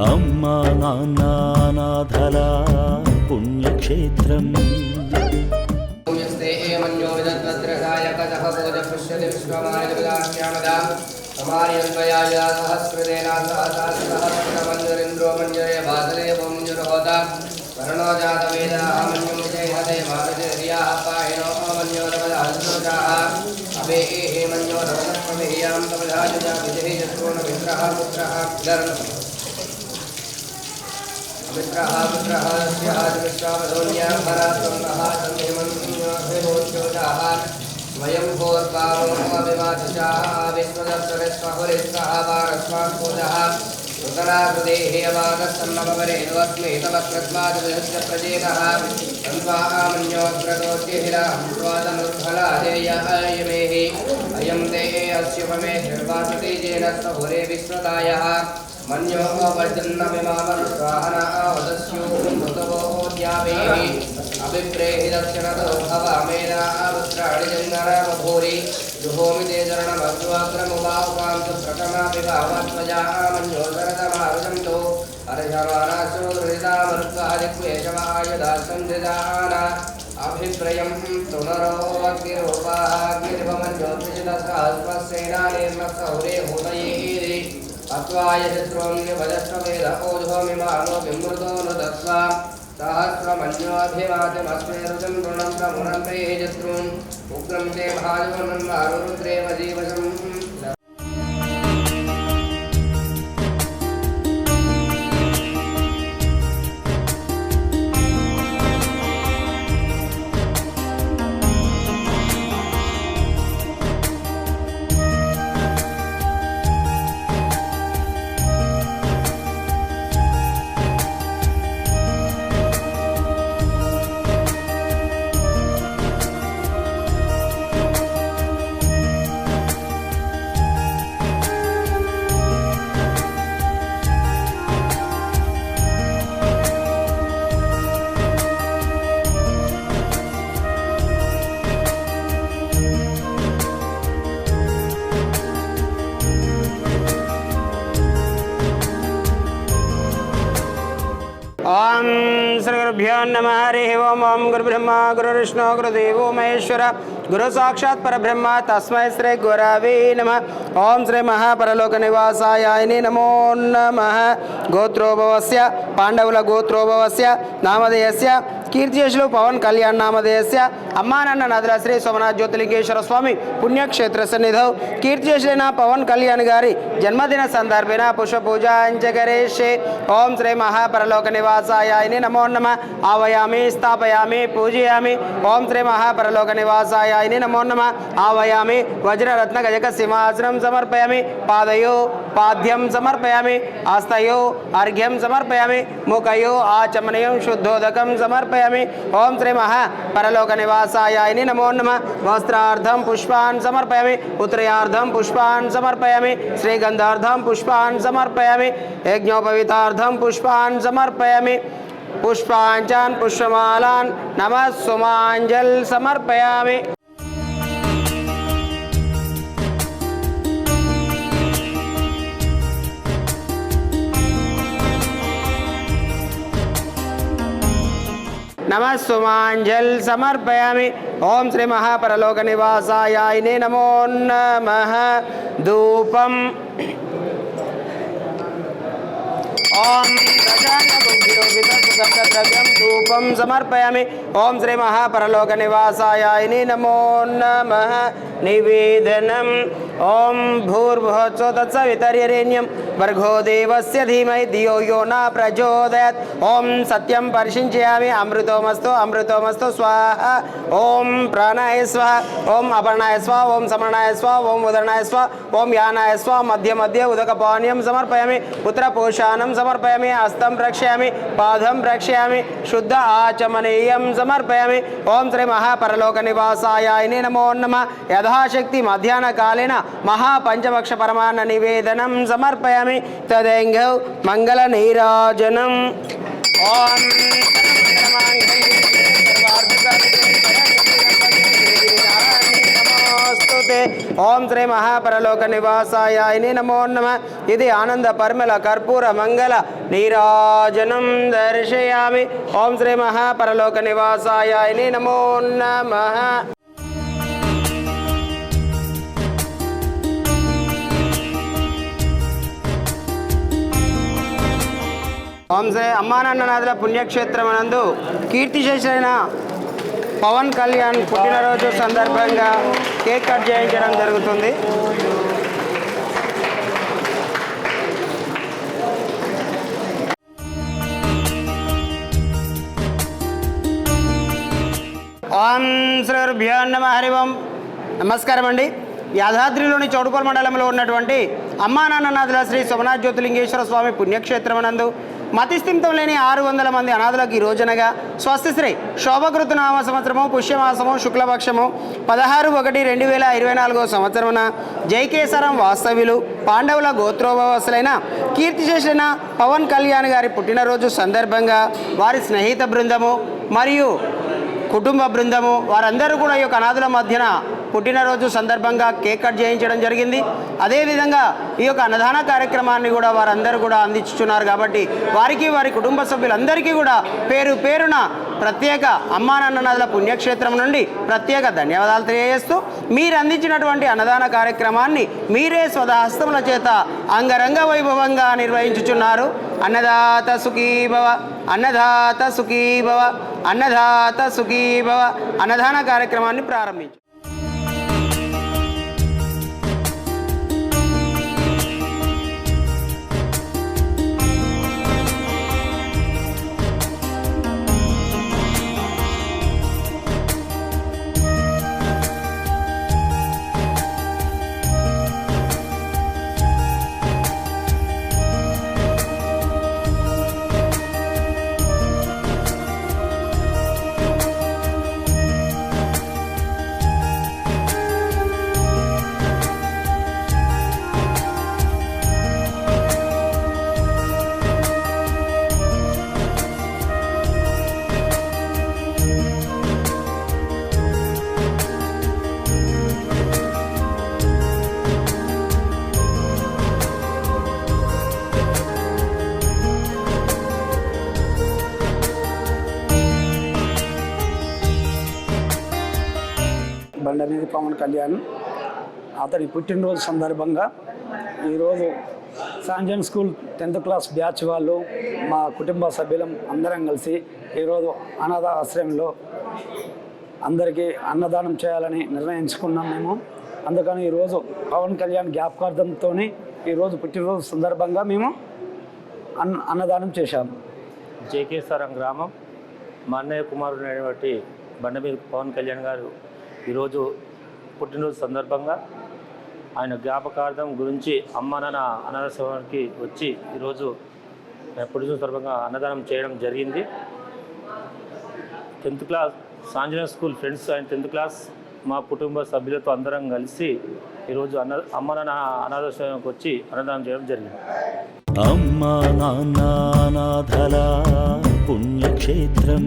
అమ్మా నాన్న నాథల పుణ్యక్షేత్రం. वयं भोर्पावोऽभिमातुषाः विश्वदर्शनस्वहुरिस्वहारस्वात्पूजः ऋतराहृदेहेयवादसन्नमवरेणुवस्मै तव कृत्वादविहस्य प्रजेतः तन्वामन्योग्रदोर्जिहिराहंस्वादनुर्फलादेयमेः अयं ते अस्युपमेधिर्वासुतेजेन स्वहुरे विश्वदायः मन्यो वज्रन्नमिमामनुस्वाहना वदस्यों मृतवोद्यावेः अभिप्रेहि दक्षिणतो भवामेनावस्त्राणि जङ्गनामभूरि जुहोमि ते चरणमग्वाग्रमुवाउपान्तु प्रथमाभिभावत्वजा मन्यो शरदमारुजन्तो अर्हमानासो हृदामरुत्वादिक्वेशवायुधासन्धिदाना अभिप्रयं तुनरोऽग्निर्भमन्योत्सितसहस्रसेनानिर्मत्सहुरे हूतयेरि अत्वाय शत्रोऽन्यभजस्ववेद ओझोमिमानो विमृतो नु दत्त्वा सहस्रमन्योऽभिवाचमस्मे रुजं ऋणं प्रमुनं ते शत्रून् उग्रं ते भाजोन्मारुरुद्रेव जीवशम् ओम श्री गुरुभ्यो नमः हरिः ओम ओम गुरुब्रह्मा गुरुविष्णु गुरुदेवो महेश्वर गुरु साक्षात् परब्रह्म तस्मै श्री गुरवे नमः। ओम श्री महापरलोक निवासाय नमो नमः। गोत्रोभवस्य पांडवुल गोत्रोभवस्य नामधेयस्य कीर्तिशेषुलु पवन कल्याण नामधेयस्य अम्मानन्न नदुल श्री सोमनाथ ज्योतिलिंगेश्वर स्वामी पुण्यक्षेत्र सन्निधौ कीर्तिशेषुलैन पवन कल्याण गारी जन्मदिन संदर्भेन पुष्प पूजाञ्च करिष्ये। ओम श्री महापरलोक निवासाय नमो नमः। आवायामि स्थापयामि पूजयामि। ओम श्री महापरलोक निवासाय नमो नमः। आवायामि वज्ररत्न गजक सिंहासनं समर्पयामि। पादयो पाद्यं समर्पयामि। हस्तयो अर्घ्यं समर्पयामि। मुखयो आचमनयं शुद्धोदकं समर्पयामि। ओम श्री महापरलोक निवासाय नमो नमः। वस्त्रार्थं पुष्पान् समर्पयामि। उत्तरार्थं पुष्पान् समर्पयामि। श्रीगन्धार्थं पुष्पान् समर्पयामि। यज्ञोपवीतार्थं पुष्पान् समर्पयामि। पुष्पाञ्चान् पुष्पमालान् नमः सुमाञ्जल समर्पयामि। नमः सुमाञ्जल समर्पयामि। ओम श्री महापरलोक निवासाय नमो नमः। धूपम् ओम द्रव्यं धूपं समर्पयामि। ओम श्री महापरलोक निवासाय नमो नमः। निवेदनम् ओम भूर्भुवः तत्सवितर्वरेण्यं भर्गो देवस्य धीमहि धियो यो न प्रचोदयात्। ओम सत्यं परिशिञ्चयामि। अमृतोमस्तु अमृतोमस्तु स्वाहा। ओम प्राणाय स्वाहा। ओम अपर्णाय स्वाहा। ओम समरणाय स्वाहा। ओम उदरणाय स्वाहा। ओम यानाय स्वाहा। मध्य मध्य उदकपानीयं समर्पयामि। पुत्रपोषाणं समर्पयामि। हस्तं रक्षयामि। पादं रक्षयामि। शुद्ध आचमनीयं समर्पयामि। ओम श्री महापरलोक निवासाय नमो नमः। यथाशक्ति मध्याह्न कालेन महापंचभक्ष परमान्न निवेदनं समर्पयामि। तदेंगौ मंगल नीराजनम् ओम सर्वार्थ నమోస్తుతే. ఓం శ్రీ మహాపరలోక నివాసాయ నమో నమః. ఇది ఆనంద పరిమళ కర్పూర మంగళ నీరాజనం దర్శయామి. ఓం శ్రీ మహాపరలోక నివాసాయ నమో నమః. ఓం శ్రీ అమ్మానాన్ననాథుల పుణ్యక్షేత్రమనందు కీర్తిశేషులైన పవన్ కళ్యాణ్ పుట్టినరోజు సందర్భంగా కేక్ కట్ చేయించడం జరుగుతుంది. ఓం శ్రీ గురుభ్యో నమః. హరి ఓం. నమస్కారం అండి. యాదాద్రిలోని చౌడుకోల మండలంలో ఉన్నటువంటి అమ్మానాన్ననాథుల శ్రీ సోమనాథ్ జ్యోతిలింగేశ్వర స్వామి పుణ్యక్షేత్రమనందు మతిస్థిమితం లేని 600 మంది అనాథులకు ఈ రోజునగా స్వస్తిశ్రీ శోభకృత నామ సంవత్సరము పుష్యమాసము శుక్లపక్షము 16/1/2024 సంవత్సరమున జైకేసరం వాస్తవ్యులు పాండవుల గోత్రోభవసులైన కీర్తిశేషులైన పవన్ కళ్యాణ్ గారి పుట్టినరోజు సందర్భంగా వారి స్నేహిత బృందము మరియు కుటుంబ బృందము వారందరూ కూడా ఈ యొక్క అనాథుల మధ్యన పుట్టినరోజు సందర్భంగా కేక్ కట్ చేయించడం జరిగింది. అదేవిధంగా ఈ యొక్క అన్నదాన కార్యక్రమాన్ని కూడా వారందరూ కూడా అందించుతున్నారు. కాబట్టి వారికి వారి కుటుంబ సభ్యులందరికీ కూడా పేరు పేరున ప్రత్యేక అమ్మానాన్ననాథుల పుణ్యక్షేత్రం నుండి ప్రత్యేక ధన్యవాదాలు తెలియజేస్తూ మీరు అందించినటువంటి అన్నదాన కార్యక్రమాన్ని మీరే స్వహస్తముల చేత అంగరంగ వైభవంగా నిర్వహించుచున్నారు. అన్నదాత సుఖీభవ, అన్నదాత సుఖీభవ, అన్నదాత సుఖీభవ. అన్నదాన కార్యక్రమాన్ని ప్రారంభించు. బండనేది పవన్ కళ్యాణ్ అతని పుట్టినరోజు సందర్భంగా ఈరోజు శాంజన్ స్కూల్ 10th క్లాస్ బ్యాచ్ వాళ్ళు మా కుటుంబ సభ్యులం అందరం కలిసి ఈరోజు అనాథ ఆశ్రయంలో అందరికీ అన్నదానం చేయాలని నిర్ణయించుకున్నాం మేము. అందుకని ఈరోజు పవన్ కళ్యాణ్ జ్ఞాపకార్థంతో ఈరోజు పుట్టినరోజు సందర్భంగా మేము అన్నదానం చేశాము. జేకేసరం గ్రామం మా అన్నయ్య కుమారుడు అయినటువంటి బండమీద పవన్ కళ్యాణ్ గారు ఈరోజు పుట్టినరోజు సందర్భంగా ఆయన జ్ఞాపకార్థం గురించి అమ్మ నాన్న అనాథాశ్రమానికి వచ్చి ఈరోజు పుట్టినరోజు సందర్భంగా అన్నదానం చేయడం జరిగింది. 10th క్లాస్ సాంజన స్కూల్ ఫ్రెండ్స్ ఆయన 10th క్లాస్ మా కుటుంబ సభ్యులతో అందరం కలిసి ఈరోజు అమ్మ నాన్న అనాథాశ్రమానికి వచ్చి అన్నదానం చేయడం జరిగింది. అమ్మా నాన్న అనాథల పుణ్యక్షేత్రం